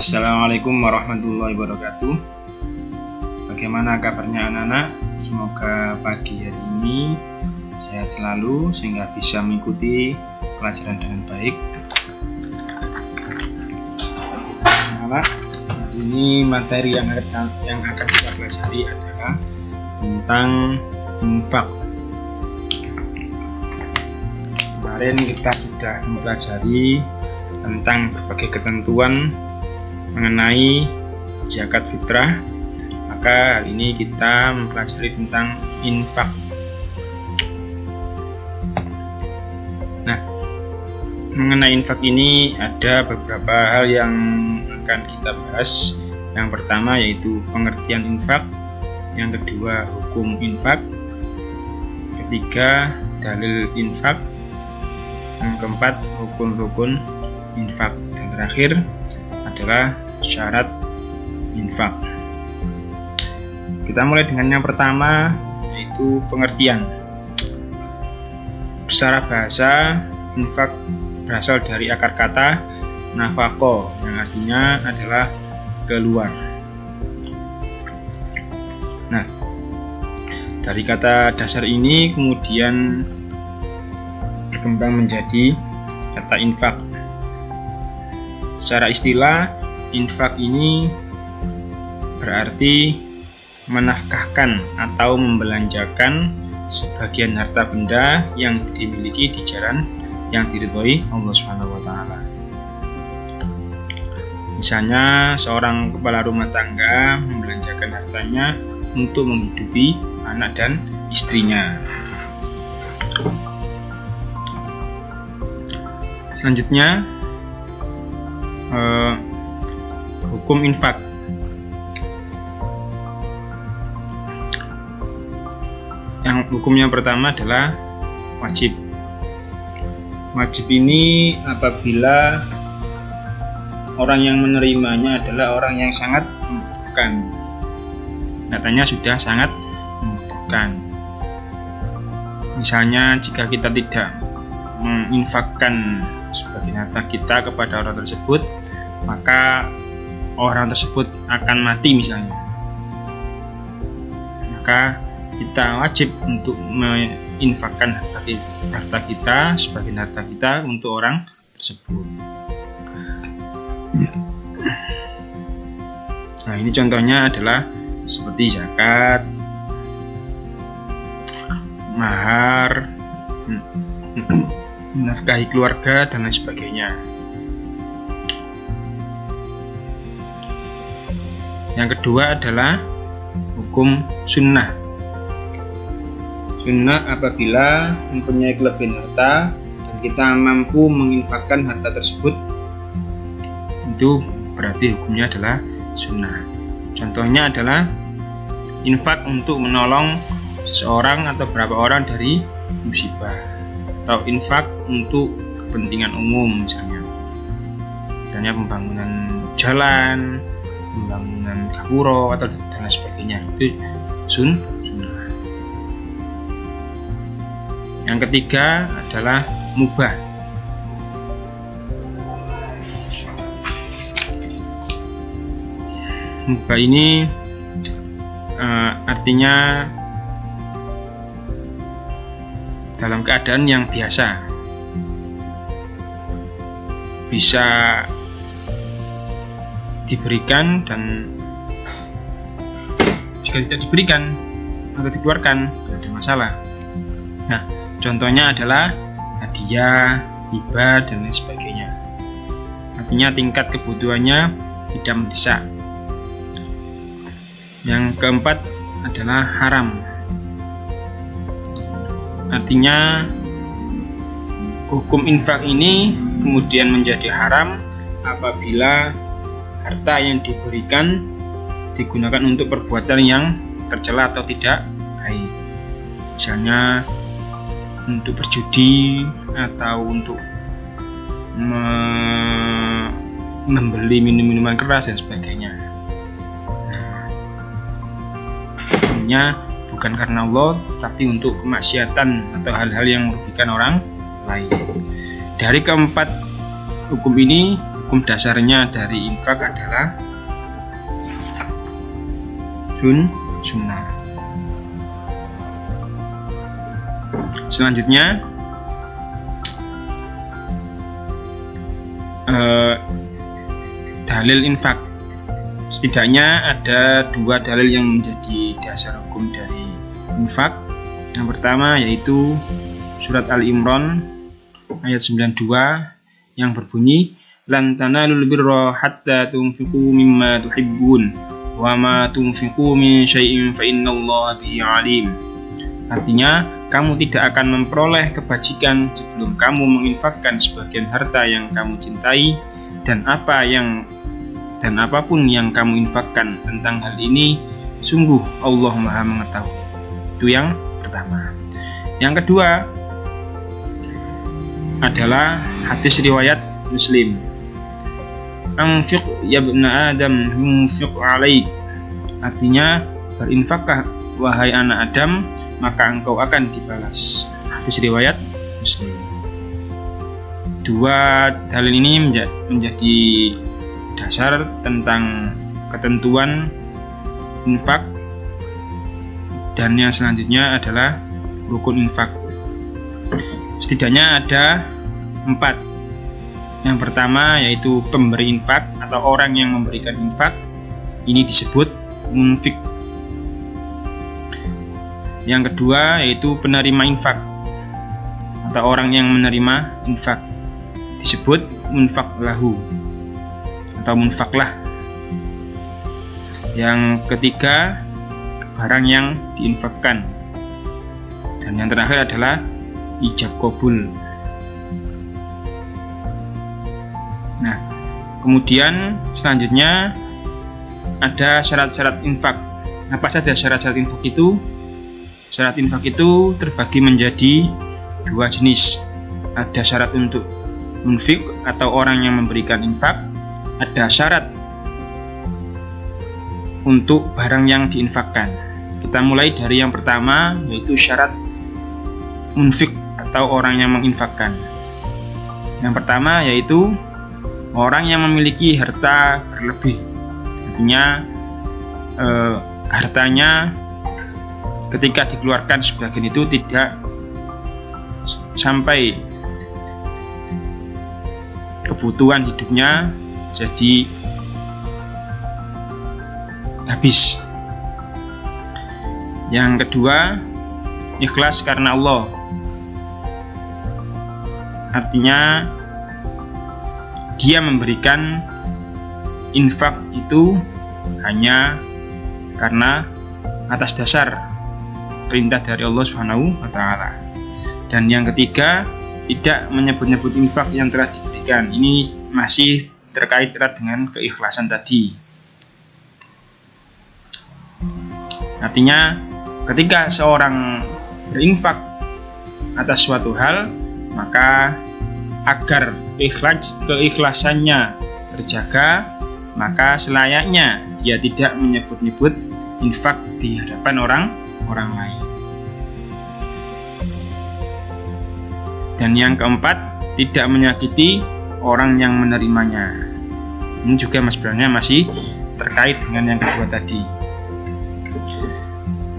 Assalamualaikum warahmatullahi wabarakatuh. Bagaimana kabarnya anak-anak? Semoga pagi hari ini sehat selalu sehingga bisa mengikuti pelajaran dengan baik. Anak, hari ini materi yang akan kita pelajari adalah tentang infak. Kemarin kita sudah mempelajari tentang berbagai ketentuan mengenai zakat fitrah, maka hari ini kita mempelajari tentang infak. Nah, mengenai infak ini ada beberapa hal yang akan kita bahas. Yang pertama yaitu pengertian infak, yang kedua hukum infak, ketiga dalil infak, yang keempat rukun-rukun infak, dan terakhir adalah syarat infak. Kita mulai dengan yang pertama yaitu pengertian. Secara bahasa, infak berasal dari akar kata nafaqo yang artinya adalah keluar. Nah, dari kata dasar ini kemudian berkembang menjadi kata infak. Secara istilah, infak ini berarti menafkahkan atau membelanjakan sebagian harta benda yang dimiliki di jalan yang diridhoi Allah SWT. Misalnya, seorang kepala rumah tangga membelanjakan hartanya untuk menghidupi anak dan istrinya. Selanjutnya, hukum infak. Yang hukumnya pertama adalah wajib. Wajib ini apabila orang yang menerimanya adalah orang yang sangat membutuhkan. Nyatanya sudah sangat membutuhkan. Misalnya jika kita tidak menginfakkan sebagian harta kita kepada orang tersebut, maka orang tersebut akan mati misalnya. Maka kita wajib untuk menginfakkan harta kita, sebagian harta kita untuk orang tersebut. Nah, ini contohnya adalah seperti zakat, mahar, menafkahi keluarga, dan lain sebagainya. Yang kedua adalah hukum sunnah. Sunnah apabila mempunyai kelebihan harta dan kita mampu menginfakkan harta tersebut, itu berarti hukumnya adalah sunnah. Contohnya adalah infak untuk menolong seseorang atau beberapa orang dari musibah, atau infak untuk kepentingan umum, misalnya pembangunan jalan, pembangunan gapura, atau dan lain sebagainya. Itu sunnah. Yang ketiga adalah mubah. Mubah ini artinya dalam keadaan yang biasa, bisa diberikan dan jika tidak diberikan atau dikeluarkan tidak ada masalah. Nah, contohnya adalah hadiah, hibah, dan lain sebagainya. Artinya tingkat kebutuhannya tidak mendesak. Yang keempat adalah haram. Artinya hukum infak ini kemudian menjadi haram apabila harta yang diberikan digunakan untuk perbuatan yang tercela atau tidak baik. Misalnya untuk berjudi atau untuk membeli minuman keras dan sebagainya. Nah, bukan karena Allah, tapi untuk kemaksiatan atau hal-hal yang merugikan orang lain. Dari keempat hukum ini, hukum dasarnya dari infak adalah sunnah. Selanjutnya dalil infak. Setidaknya ada 2 dalil yang menjadi dasar hukum dari infak. Yang pertama yaitu surat Al-Imran ayat 92 yang berbunyi lan tanalul birra hatta tunfiqu mimma tuhibbun wa ma tunfiqu min syai'in fa innallaha bihi alim. Artinya, kamu tidak akan memperoleh kebajikan sebelum kamu menginfakkan sebagian harta yang kamu cintai, dan apapun yang kamu infakkan tentang hal ini, sungguh Allah Maha mengetahui. Itu yang pertama. Yang kedua adalah hadis riwayat Muslim. Anfiq ya ibna Adam yunfiq alaik. Artinya, berinfaklah wahai anak Adam, maka engkau akan dibalas. Hadis riwayat Muslim. 2 dalil ini menjadi dasar tentang ketentuan infak, dan yang selanjutnya adalah rukun infak. Setidaknya ada 4. Yang pertama yaitu pemberi infak atau orang yang memberikan infak. Ini disebut munfik. Yang kedua yaitu penerima infak atau orang yang menerima infak, disebut munfak lahu atau munfaklah. Yang ketiga barang yang diinfakkan, dan yang terakhir adalah ijab qabul. Nah, kemudian selanjutnya ada syarat-syarat infak. Apa saja syarat-syarat infak itu? Syarat infak itu terbagi menjadi 2 jenis. Ada syarat untuk munfik atau orang yang memberikan infak. Ada syarat untuk barang yang diinfakkan. Kita mulai dari yang pertama, yaitu syarat munfik atau orang yang menginfakkan. Yang pertama yaitu orang yang memiliki harta berlebih. Artinya hartanya ketika dikeluarkan sebagian itu tidak sampai kebutuhan hidupnya, jadi habis. Yang kedua, ikhlas karena Allah. Artinya dia memberikan infak itu hanya karena atas dasar perintah dari Allah Subhanahu wa taala. Dan yang ketiga, tidak menyebut-nyebut infak yang telah diberikan. Ini masih terkait erat dengan keikhlasan tadi. Artinya, ketika seorang berinfak atas suatu hal, maka agar keikhlasannya terjaga, maka selayaknya dia tidak menyebut-nyebut infak di hadapan orang lain. Dan yang keempat, tidak menyakiti orang yang menerimanya. Ini juga sebenarnya masih terkait dengan yang kedua tadi.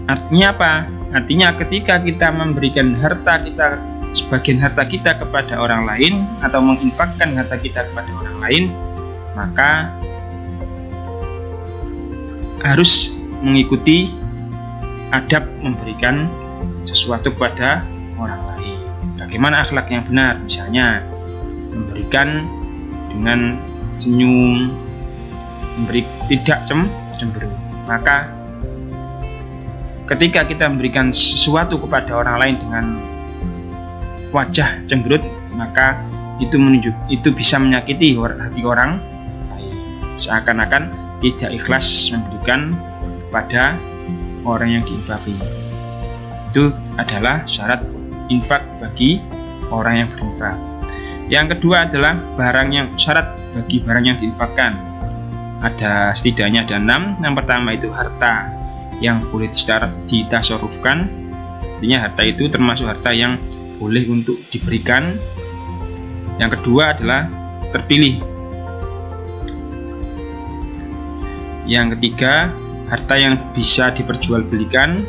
Artinya apa? Artinya ketika kita memberikan harta kita, sebagian harta kita kepada orang lain, atau menginfakkan harta kita kepada orang lain, maka harus mengikuti adab memberikan sesuatu kepada orang lain. Bagaimana akhlak yang benar? Misalnya memberikan dengan senyum, tidak cemburu. Maka ketika kita memberikan sesuatu kepada orang lain dengan wajah cemberut, maka itu bisa menyakiti hati orang lain, seakan-akan tidak ikhlas memberikan kepada orang yang diinfaki. Itu adalah syarat infak bagi orang yang berinfak. Yang kedua adalah syarat bagi barang yang diinfakkan. Setidaknya ada 6. Yang pertama itu harta yang boleh ditasarufkan. Artinya harta itu termasuk harta yang boleh untuk diberikan. Yang kedua adalah terpilih. Yang ketiga, harta yang bisa diperjualbelikan.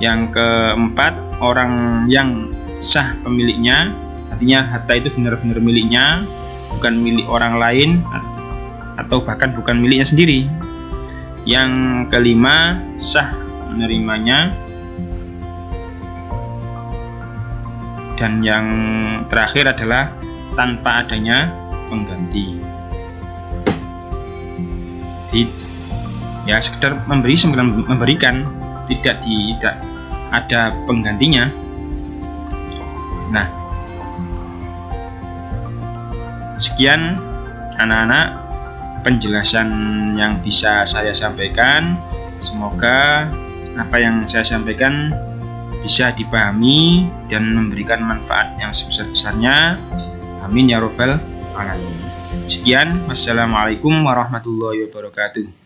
Yang keempat, orang yang sah pemiliknya, artinya harta itu benar-benar miliknya, bukan milik orang lain atau bahkan bukan miliknya sendiri. Yang kelima, sah menerimanya. Dan yang terakhir adalah tanpa adanya pengganti. Jadi, ya sekedar memberikan, tidak ada penggantinya. Nah, sekian anak-anak penjelasan yang bisa saya sampaikan. Semoga apa yang saya sampaikan bisa dipahami dan memberikan manfaat yang sebesar-besarnya. Amin ya robbal alamin. Sekian, wassalamualaikum warahmatullahi wabarakatuh.